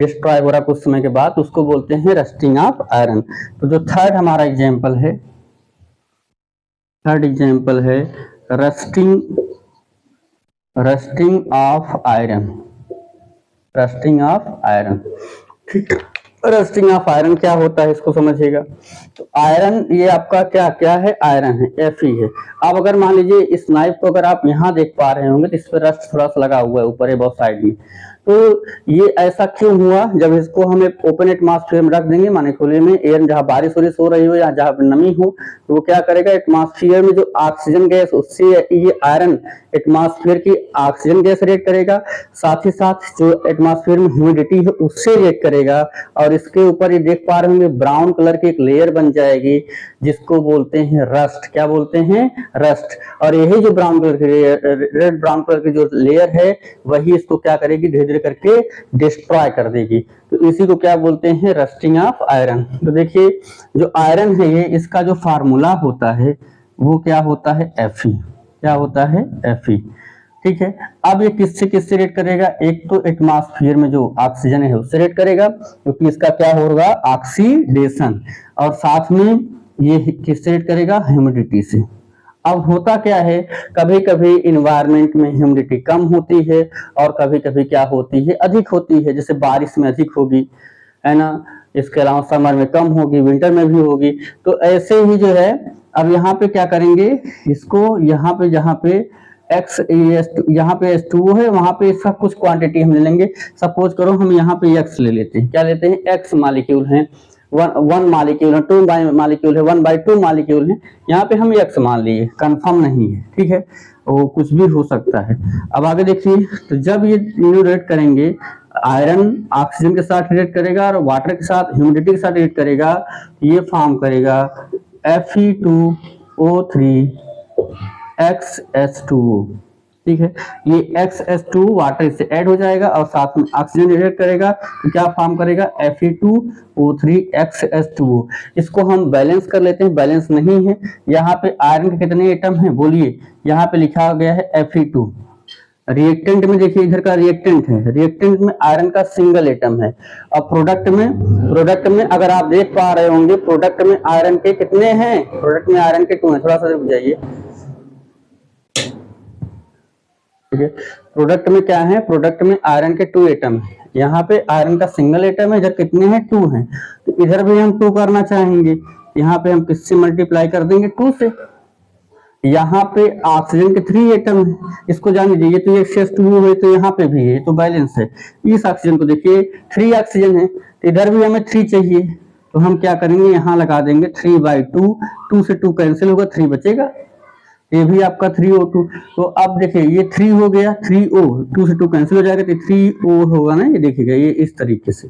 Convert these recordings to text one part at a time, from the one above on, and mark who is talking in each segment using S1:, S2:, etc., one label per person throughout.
S1: Destroy हो रहा कुछ समय के बाद, उसको बोलते हैं रस्टिंग ऑफ आयरन। तो जो थर्ड हमारा एग्जाम्पल है, थर्ड एग्जाम्पल है rusting of iron, rusting of iron. ठीक, रस्टिंग ऑफ आयरन क्या होता है इसको समझिएगा। तो आयरन ये आपका क्या क्या है, आयरन है, Fe है। अब अगर मान लीजिए इस नाइफ को अगर आप यहाँ देख पा रहे होंगे तो इस पर रस्ट थोड़ा सा लगा हुआ है ऊपर बहुत साइड में। तो ये ऐसा क्यों हुआ, जब इसको हम एक ओपन एटमॉस्फेयर में रख देंगे, माने खुले में एयर, जहाँ बारिश हो रही हो या जहाँ नमी हो, तो वो क्या करेगा, एटमॉस्फेयर में जो ऑक्सीजन गैस, उससे ये आयरन एटमॉस्फेयर की ऑक्सीजन गैस रिएक्ट करेगा, साथ ही साथ जो एटमॉस्फेयर में ह्यूमिडिटी है उससे रिएक्ट करेगा, और इसके ऊपर ये देख पा रहे होंगे ब्राउन कलर की एक लेयर बन जाएगी जिसको बोलते हैं रस्ट। क्या बोलते हैं, रस्ट। और यही जो ब्राउन कलर की, रेड ब्राउन कलर की जो लेयर है, वही इसको क्या करेगी, धीरे धीरे करके डिस्ट्रॉय कर देगी। तो इसी को क्या बोलते हैं, रस्टिंग ऑफ आयरन। तो देखिए जो आयरन है ये, इसका जो फार्मूला होता है वो क्या होता है, Fe। क्या होता है, Fe। ठीक है, अब ये किससे किससे रेट करेगा, एक तो एटमॉस्फेयर में जो ऑक्सीजन है उससे रेट करेगा, क्योंकि इसका क्या होगा, ऑक्सीडेशन, और साथ में ये किससे रेट करेगा, ह्यूमिडिटी से। अब होता क्या है, कभी कभी इन्वायरमेंट में ह्यूमिडिटी कम होती है और कभी कभी क्या होती है, अधिक होती है। जैसे बारिश में अधिक होगी, है ना, इसके अलावा समर में कम होगी, विंटर में भी होगी। तो ऐसे ही जो है, अब यहाँ पे क्या करेंगे, इसको यहाँ पे जहाँ पे एक्स, यहाँ पे H2O है, वहां पे इसका कुछ क्वांटिटी हम ले लेंगे। सपोज करो हम यहाँ पे X ले लेते हैं, क्या लेते हैं, X मॉलिक्यूल है, वन मॉलिक्यूल है, 2 मॉलिक्यूल है, 1/2 मॉलिक्यूल है, यहाँ पे हम X मान लिए, कंफर्म नहीं है, ठीक है, वो कुछ भी हो सकता है। अब आगे देखिए, तो जब ये रिएक्ट करेंगे, आयरन ऑक्सीजन के साथ रिएक्ट करेगा और वाटर के साथ, ह्यूमिडिटी के साथ रिएक्ट करेगा, ये फॉर्म करेगा Fe2O3 XH2O। ठीक है, ये XH2 वाटर से ऐड हो जाएगा और साथ में ऑक्सीजन रिएक्ट करेगा, तो क्या फॉर्म करेगा, Fe2O3 XH2O। इसको हम बैलेंस कर लेते हैं, बैलेंस नहीं है। यहाँ पे आयरन के कितने एटम हैं, बोलिए, यहाँ पे लिखा गया है Fe2। रिएक्टेंट में देखिए, इधर का रिएक्टेंट है, रिएक्टेंट में आयरन का सिंगल एटम है। और प्रोडक्ट में अगर आप देख पा रहे होंगे, प्रोडक्ट में आयरन के कितने हैं, प्रोडक्ट में आयरन के 2 हैं। थोड़ा सा रुक जाइए, ठीक है, प्रोडक्ट में क्या है, प्रोडक्ट में आयरन के 2 एटम है। यहाँ पे आयरन का सिंगल एटम है, इधर कितने हैं, 2 हैं। तो इधर भी हम 2 करना चाहेंगे, यहाँ पे हम किससे मल्टीप्लाई कर देंगे, 2 से। यहाँ पे ऑक्सीजन के 3 एटम है, इसको जान लीजिए, ये तो XH2O है, तो यहाँ पे भी है, तो बैलेंस है। इस ऑक्सीजन को देखिए, 3 ऑक्सीजन है, तो इधर भी हमें 3 चाहिए, तो हम क्या करेंगे, यहाँ लगा देंगे 3/2, 2 से 2 कैंसिल होगा, 3 बचेगा, ये भी आपका 3O2। तो अब देखिए ये 3 हो गया, 3O, 2 से 2 कैंसिल हो जाएगा, तो 3O होगा ना, ये देखिएगा, ये इस तरीके से।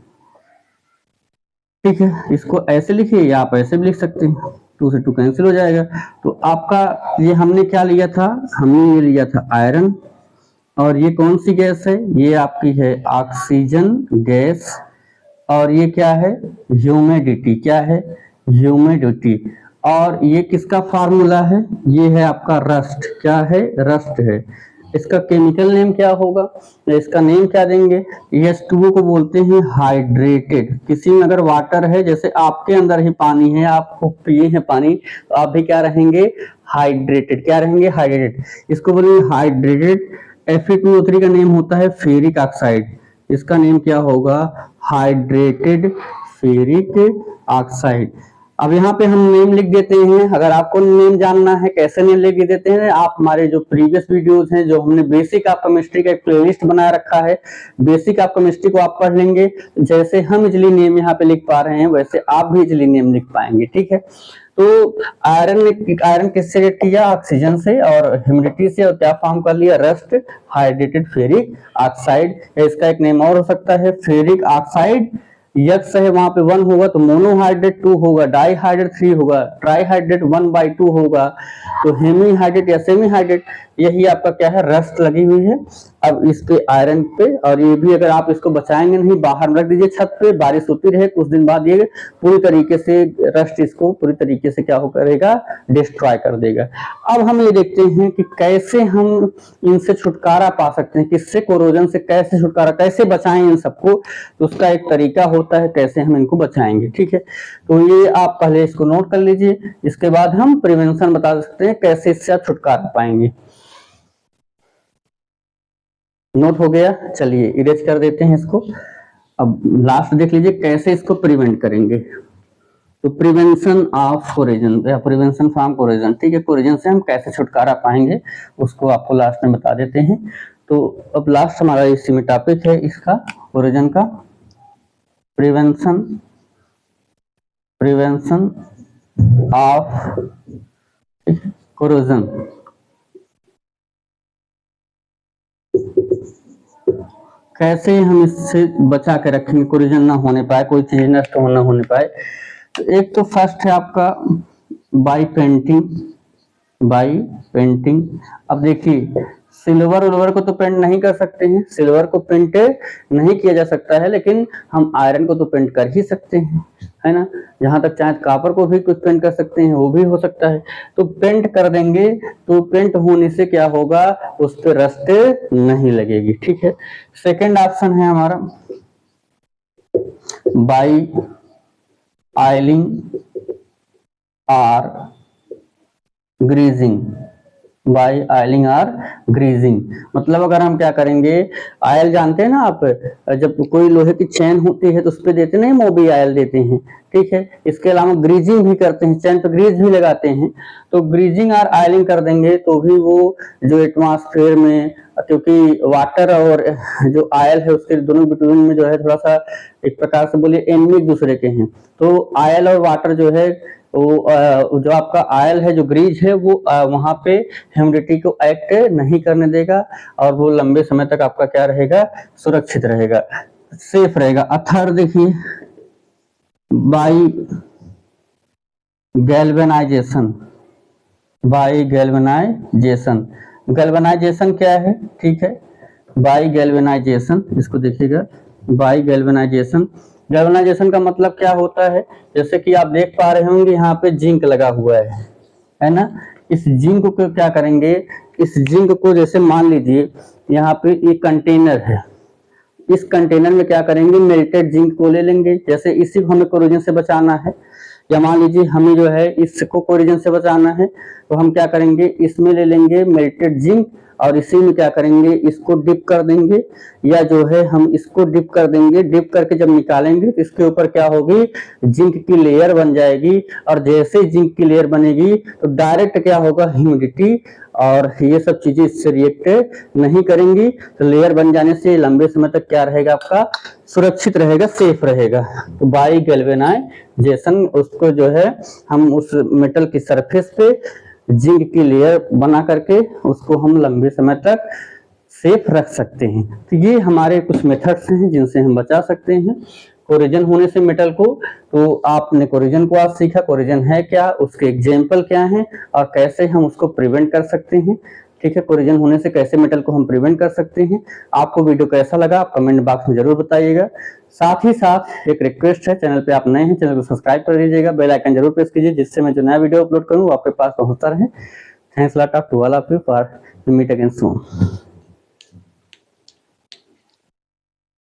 S1: ठीक है, इसको ऐसे लिखिए या आप ऐसे भी लिख सकते हैं, 2 से 2 कैंसिल हो जाएगा। तो आपका ये हमने क्या लिया था, हमने ये लिया था आयरन, और ये कौन सी गैस है, ये आपकी है ऑक्सीजन गैस, और ये क्या है, ह्यूमिडिटी। क्या है, ह्यूमिडिटी। और ये किसका फार्मूला है, ये है आपका रस्ट। क्या है, रस्ट है। इसका केमिकल नेम क्या होगा, इसका नेम क्या देंगे, H2O को बोलते हैं हाइड्रेटेड। किसी में अगर वाटर है, जैसे आपके अंदर ही पानी है, आप पिए हैं पानी, तो आप भी क्या रहेंगे, हाइड्रेटेड। क्या रहेंगे, हाइड्रेटेड। इसको बोलेंगे हाइड्रेटेड। Fe2O3 का नेम होता है फेरिक ऑक्साइड, इसका नेम क्या होगा, हाइड्रेटेड फेरिक ऑक्साइड। अब यहाँ पे हम नेम लिख देते हैं। अगर आपको नेम जानना है कैसे नेम लिख देते हैं, आप हमारे जो प्रीवियस वीडियोस हैं, जो हमने बेसिक ऑफ केमिस्ट्री का एक प्लेलिस्ट बना रखा है, बेसिक ऑफ केमिस्ट्री को आप पढ़ लेंगे। जैसे हम इजली नेम यहाँ पे लिख पा रहे हैं, वैसे आप भी इजली नेम लिख पाएंगे। ठीक है, तो आयरन किससे रिएक्ट किया, ऑक्सीजन से और ह्यूमिडिटी से, और क्या फॉर्म कर लिया, रस्ट, हाइड्रेटेड फेरिक ऑक्साइड। इसका एक नेम और हो सकता है फेरिक ऑक्साइड। यक्स है, वहां पे 1 होगा तो मोनोहाइड्रेट 2 होगा, डाईहाइड्रेट 3 होगा, ट्राईहाइड्रेट 1/2 होगा, तो हेमीहाइड्रेट या सेमीहाइड्रेट, यही आपका क्या है, रस्ट लगी हुई है। अब इस पे आयरन पे, और ये भी अगर आप इसको बचाएंगे नहीं, बाहर रख दीजिए छत पे, बारिश होती रहे, कुछ दिन बाद ये पूरी तरीके से रस्ट इसको पूरी तरीके से क्या हो करेगा, डिस्ट्रॉय कर देगा। अब हम ये देखते हैं कि कैसे हम इनसे छुटकारा पा सकते हैं, किससे, कोरोजन से कैसे छुटकारा, कैसे बचाएं इन सबको। तो उसका एक तरीका होता है कैसे हम इनको बचाएंगे, ठीक है। तो ये आप पहले इसको नोट कर लीजिए, इसके बाद हम प्रिवेंशन बता सकते हैं कैसे इससे आप छुटकारा पाएंगे। नोट हो गया, चलिए इरेज कर देते हैं इसको। अब लास्ट देख लीजिए कैसे इसको प्रिवेंट करेंगे। तो प्रिवेंशन ऑफ कोरोजन या प्रिवेंशन फ्रॉम कोरोजन, ठीक है, कोरोजन से हम कैसे छुटकारा पाएंगे उसको आपको लास्ट में बता देते हैं। तो अब लास्ट हमारा इसी में टॉपिक है इसका, कोरोजन का, प्रिवेंशन ऑफ कोरोजन। कैसे हम इससे बचा के रखेंगे, कोरोजन ना होने पाए, कोई चीज नष्ट ना होने पाए। तो एक तो फर्स्ट है आपका बाई पेंटिंग। अब देखिए सिल्वर उल्वर को तो पेंट नहीं कर सकते हैं, सिल्वर को पेंट नहीं किया जा सकता है, लेकिन हम आयरन को तो पेंट कर ही सकते हैं, है ना। जहां तक चाहे कॉपर को भी कुछ पेंट कर सकते हैं, वो भी हो सकता है। तो पेंट कर देंगे, तो पेंट होने से क्या होगा, उस पर रस्ट नहीं लगेगी, ठीक है। सेकंड ऑप्शन है हमारा बाई आयलिंग और ग्रीजिंग। बाई आयलिंग और ग्रीजिंग मतलब अगर हम क्या करेंगे, आयल जानते हैं ना आप, जब कोई लोहे की चैन होती है तो उस पे देते नहीं, मोबी आयल देते हैं, ठीक है। इसके अलावा ग्रीजिंग भी करते हैं, चैन पे ग्रीज भी लगाते हैं। तो ग्रीजिंग और आयलिंग कर देंगे तो भी वो जो एटमॉस्फेयर में, क्योंकि वाटर और जो आयल है उसके दोनों बिटवीन में जो है थोड़ा सा एक प्रकार से बोलिए एनिमी एक दूसरे के हैं। तो आयल और वाटर जो है वो जो आपका आयल है, जो ग्रीज है, वो वहां पे ह्यूमिडिटी को एक्ट नहीं करने देगा और वो लंबे समय तक आपका क्या रहेगा, सुरक्षित रहेगा, सेफ रहेगा। थर्ड देखिए बाई गैल्वेनाइजेशन। गैल्वेनाइजेशन क्या है, ठीक है, बाई गैल्वेनाइजेशन, इसको देखिएगा, बाई गैल्वेनाइजेशन का मतलब क्या होता है, जैसे कि आप देख पा रहे होंगे यहाँ पे जिंक लगा हुआ है ना। इस जिंक को क्या करेंगे, इस जिंक को जैसे मान लीजिए यहाँ पे एक कंटेनर है, इस कंटेनर में क्या करेंगे, मेल्टेड जिंक को ले लेंगे। जैसे इसी को हमें कोरोजन से बचाना है, या मान लीजिए हमें जो है इसको कोरोजन से बचाना है, तो हम क्या करेंगे, इसमें ले लेंगे मेल्टेड जिंक और इसी में क्या करेंगे, इसको डिप कर देंगे, या जो है हम इसको डिप कर देंगे। डिप करके जब निकालेंगे तो इसके ऊपर क्या होगी, जिंक की लेयर बन जाएगी, और जैसे जिंक की लेयर बनेगी तो डायरेक्ट क्या होगा, ह्यूमिडिटी और ये सब चीजें इससे रिएक्ट नहीं करेंगी। तो लेयर बन जाने से लंबे समय तक क्या रहेगा, आपका सुरक्षित रहेगा, सेफ रहेगा। तो बाई गैल्वेनाइजेशन, उसको जो है हम उस मेटल की सरफेस पे जिंक की लेयर बना करके उसको हम लंबे समय तक सेफ रख सकते हैं। तो ये हमारे कुछ मेथड्स हैं जिनसे हम बचा सकते हैं कोरोजन होने से मेटल को। तो आपने कोरोजन को आज सीखा, कोरोजन है क्या, उसके एग्जाम्पल क्या हैं और कैसे हम उसको प्रिवेंट कर सकते हैं, ठीक है। कोरोजन होने से कैसे मेटल को हम प्रिवेंट कर सकते हैं। आपको वीडियो कैसा लगा आप कमेंट बॉक्स में जरूर बताइएगा। साथ ही साथ एक रिक्वेस्ट है, चैनल पे आप नए हैं, चैनल को सब्सक्राइब कर दीजिएगा, बेल आइकन जरूर प्रेस कीजिए, जिससे मैं जो नया वीडियो अपलोड करूँ वो आपके पास पहुंचता रहे। Thanks lot of to all of you for meet again soon.